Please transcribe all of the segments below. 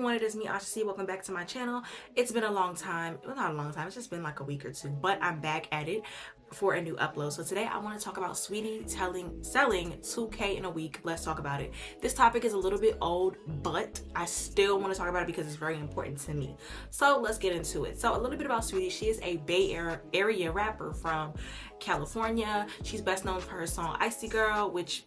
everyone, it is me, Asha. Welcome back to my channel. It's been a long time. Well, not a long time, it's just been like a week or two, but I'm back at it for a new upload. So today I want to talk about Saweetie selling 2K in a week. Let's talk about it. This topic is a little bit old, but I still want to talk about it because it's very important to me. So let's get into it. So a little bit about Saweetie. She is a Bay Area rapper from California. She's best known for her song Icy Girl, which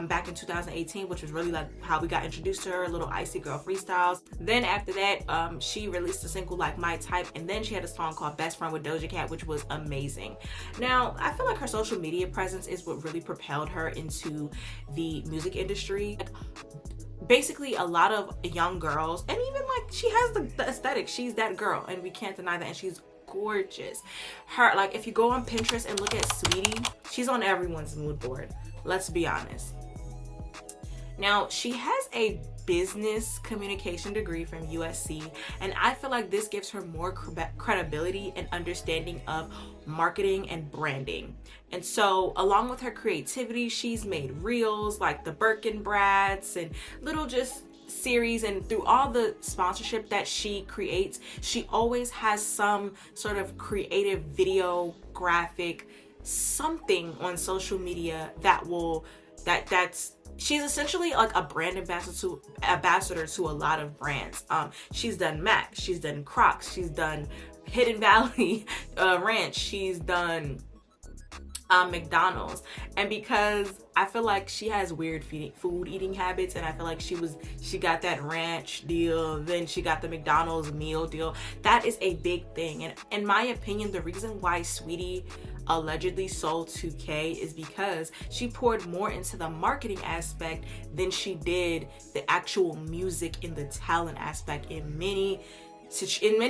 back in 2018, which was really like how we got introduced to her, little Icy Girl freestyles. Then after that, she released a single like My Type, and then she had a song called Best Friend with Doja Cat, which was amazing. Now, I feel like her social media presence is what really propelled her into the music industry. Basically, a lot of young girls, and even like she has the aesthetic, she's that girl, and we can't deny that, and she's gorgeous. Her, like, if you go on Pinterest and look at Saweetie, she's on everyone's mood board. Let's be honest. Now, she has a business communication degree from USC, and I feel like this gives her more credibility and understanding of marketing and branding. And so, along with her creativity, she's made reels like the Birkin Brats and little just series, and through all the sponsorship that she creates, she always has some sort of creative video, graphic, something on social media that will she's essentially like a brand ambassador to a lot of brands. She's done Mac, she's done Crocs, she's done Hidden Valley Ranch, she's done McDonald's. And because I feel like she has weird food eating habits, and I feel like she got that ranch deal, then she got the McDonald's meal deal. That is a big thing, and in my opinion, the reason why Saweetie allegedly sold 2K is because she poured more into the marketing aspect than she did the actual music and the talent aspect. In many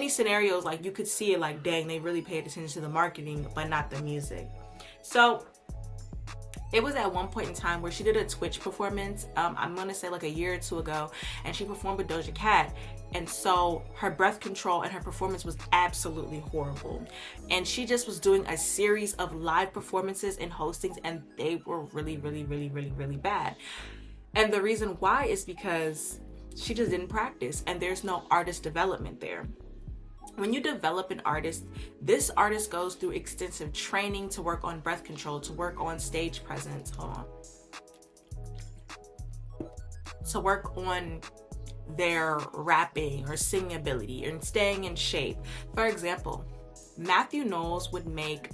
scenarios, like, you could see it like, dang, they really paid attention to the marketing but not the music. So it was at one point in time where she did a Twitch performance, I'm gonna say like a year or two ago, and she performed with Doja Cat. And so her breath control and her performance was absolutely horrible. And she just was doing a series of live performances and hostings, and they were really, really, really, really, really bad. And the reason why is because she just didn't practice, and there's no artist development there. When you develop an artist, this artist goes through extensive training to work on breath control, to work on stage presence, to work on their rapping or singing ability and staying in shape. For example, Matthew Knowles would make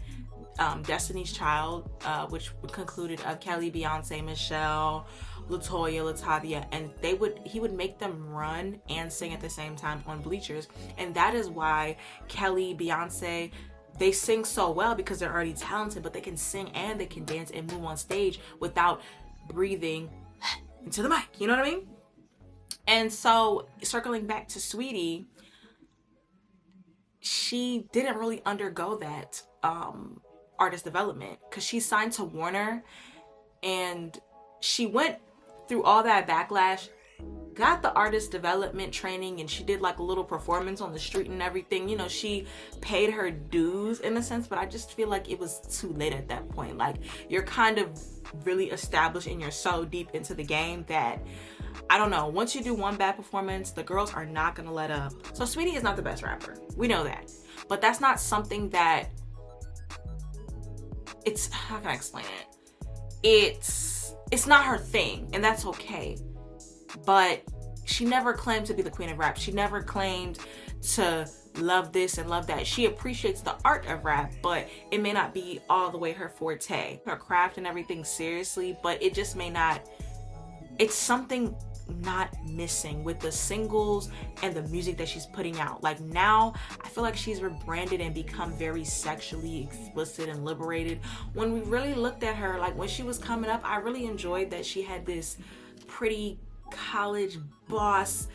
Destiny's Child, which concluded of Kelly, Beyonce, Michelle, Latoya, Latavia, and he would make them run and sing at the same time on bleachers. And that is why Kelly, Beyonce, they sing so well, because they're already talented, but they can sing and they can dance and move on stage without breathing into the mic, you know what I mean? And so, circling back to Saweetie, she didn't really undergo that artist development, because she signed to Warner, and she went through all that backlash, got the artist development training, and she did like a little performance on the street and everything. You know, she paid her dues in a sense, but I just feel like it was too late at that point. Like, you're kind of really established and you're so deep into the game that, I don't know, once you do one bad performance, the girls are not gonna let up. So Saweetie is not the best rapper, we know that, but that's not something that how can I explain it? It's not her thing, and that's okay. But she never claimed to be the queen of rap. She never claimed to love this and love that. She appreciates the art of rap, but it may not be all the way her forte. Her craft and everything seriously, but it just may not. It's something not missing with the singles and the music that she's putting out. Like, now I feel like she's rebranded and become very sexually explicit and liberated. When we really looked at her, like when she was coming up, I really enjoyed that she had this pretty college boss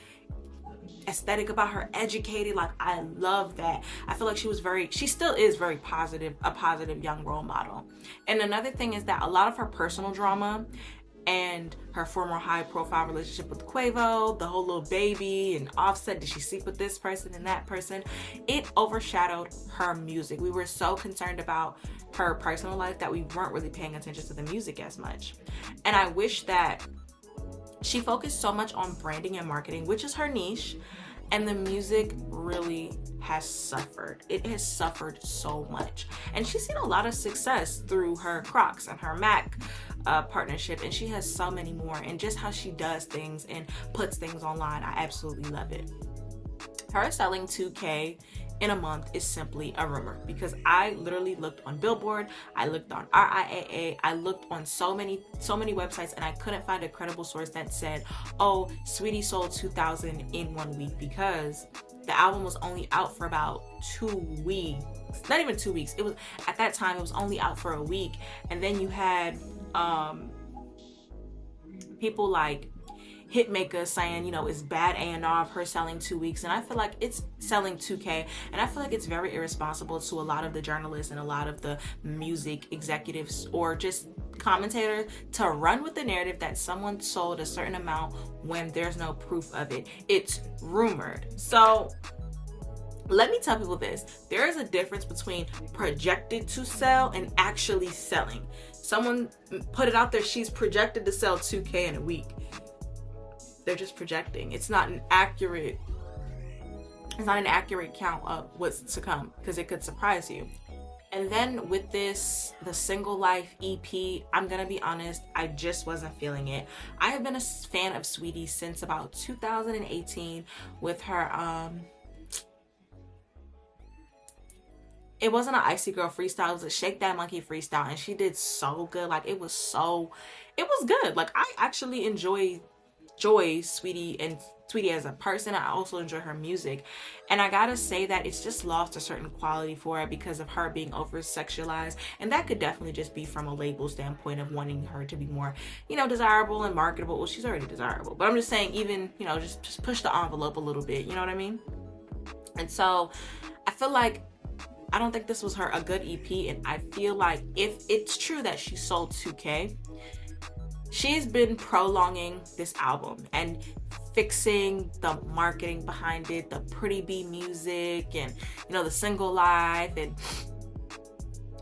aesthetic about her, educated. Like, I love that. I feel like she still is very positive, a positive young role model. And another thing is that a lot of her personal drama and her former high-profile relationship with Quavo, the whole little baby and Offset, did she sleep with this person and that person, it overshadowed her music. We were so concerned about her personal life that we weren't really paying attention to the music as much. And I wish that she focused so much on branding and marketing, which is her niche, And the music really has suffered. It has suffered so much. And she's seen a lot of success through her Crocs and her Mac partnership, and she has so many more. And just how she does things and puts things online, I absolutely love it. Her selling 2K in a month is simply a rumor, because I literally looked on Billboard, I looked on RIAA, I looked on so many websites, and I couldn't find a credible source that said, oh, Saweetie sold 2,000 in 1 week, because the album was only out for about 2 weeks. Not even 2 weeks. It was, at that time, it was only out for a week. And then you had people like Hitmaker saying, you know, it's bad A&R of her selling 2 weeks. And I feel like it's selling 2K. And I feel like it's very irresponsible to a lot of the journalists and a lot of the music executives or just commentators to run with the narrative that someone sold a certain amount when there's no proof of it. It's rumored. So let me tell people this. There is a difference between projected to sell and actually selling. Someone put it out there, she's projected to sell 2K in a week. They're just projecting. It's not an accurate count of what's to come, because it could surprise you. And then with this, the Single Life EP, I'm gonna be honest, I just wasn't feeling it. I have been a fan of Saweetie since about 2018 with her it wasn't an Icy Girl freestyle, it was a Shake That Monkey freestyle, and she did so good. Like, it was good. Like, I actually enjoy Saweetie and Saweetie as a person. I also enjoy her music, and I gotta say that it's just lost a certain quality for it because of her being over sexualized, and that could definitely just be from a label standpoint of wanting her to be more, you know, desirable and marketable. Well, she's already desirable, but I'm just saying, even, you know, just push the envelope a little bit, you know what I mean? And so I feel like, I don't think this was a good EP, and I feel like if it's true that she sold 2K, she's been prolonging this album and fixing the marketing behind it, the Pretty Bee music, and, you know, the Single Life, and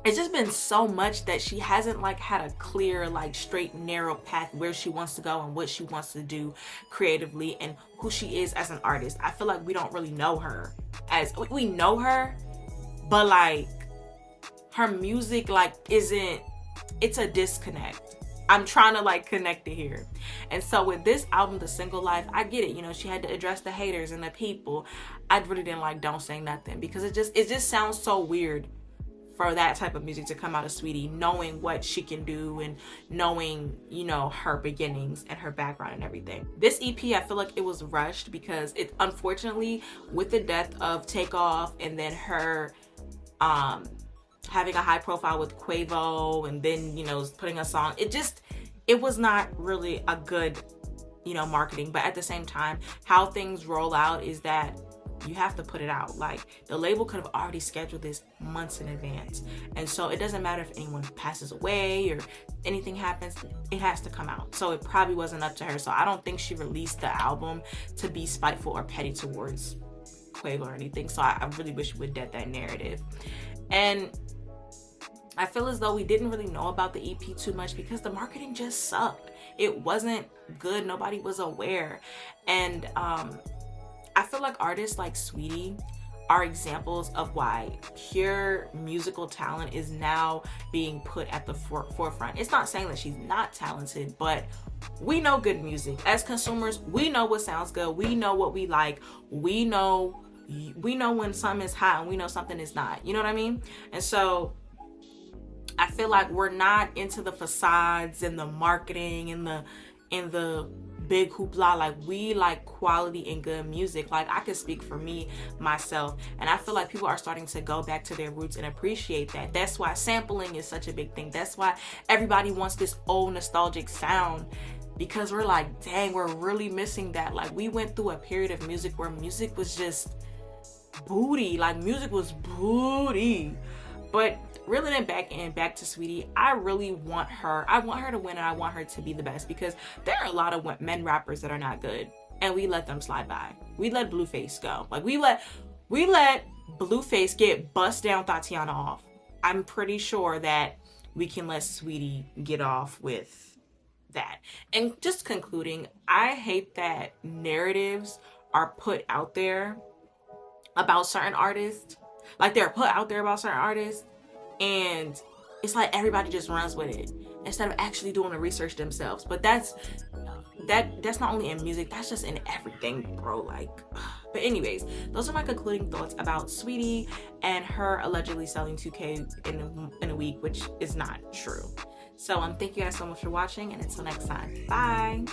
it's just been so much that she hasn't like had a clear, like, straight, narrow path where she wants to go and what she wants to do creatively and who she is as an artist. I feel like we don't really know her as, we know her, but like her music like isn't, it's a disconnect. I'm trying to like connect it here. And so with this album, The Single Life, I get it. You know, she had to address the haters and the people. I really didn't like Don't Say Nothing, because it just sounds so weird for that type of music to come out of Saweetie, knowing what she can do and knowing, you know, her beginnings and her background and everything. This EP, I feel like it was rushed because it, unfortunately, with the death of Takeoff and then her having a high profile with Quavo and then, you know, putting a song, it was not really a good, you know, marketing. But at the same time, how things roll out is that you have to put it out. Like, the label could have already scheduled this months in advance, and so it doesn't matter if anyone passes away or anything happens, it has to come out. So it probably wasn't up to her. So I don't think she released the album to be spiteful or petty towards Quavo or anything. So I really wish we would dead that narrative. And I feel as though we didn't really know about the EP too much because the marketing just sucked. It wasn't good. Nobody was aware. And I feel like artists like Saweetie are examples of why pure musical talent is now being put at the forefront. It's not saying that she's not talented, but we know good music. As consumers, we know what sounds good. We know what we like. We know when something is hot and we know something is not. You know what I mean? And so I feel like we're not into the facades and the marketing and the big hoopla. Like, we like quality and good music. Like, I can speak for me, myself, and I feel like people are starting to go back to their roots and appreciate that. That's why sampling is such a big thing. That's why everybody wants this old nostalgic sound, because we're like, dang, we're really missing that. Like, we went through a period of music where music was just booty. Like, music was booty. But reeling it back to Saweetie, I really want her. I want her to win, and I want her to be the best, because there are a lot of men rappers that are not good, and we let them slide by. We let Blueface go. Like, we let Blueface get bust down Tatiana off. I'm pretty sure that we can let Saweetie get off with that. And just concluding, I hate that narratives are put out there about certain artists. Like they're put out there about certain artists, and it's like everybody just runs with it instead of actually doing the research themselves. But that's not only in music, that's just in everything, bro. Like, but anyways, those are my concluding thoughts about Saweetie and her allegedly selling 2K in a week, which is not true. So thank you guys so much for watching, and until next time, bye.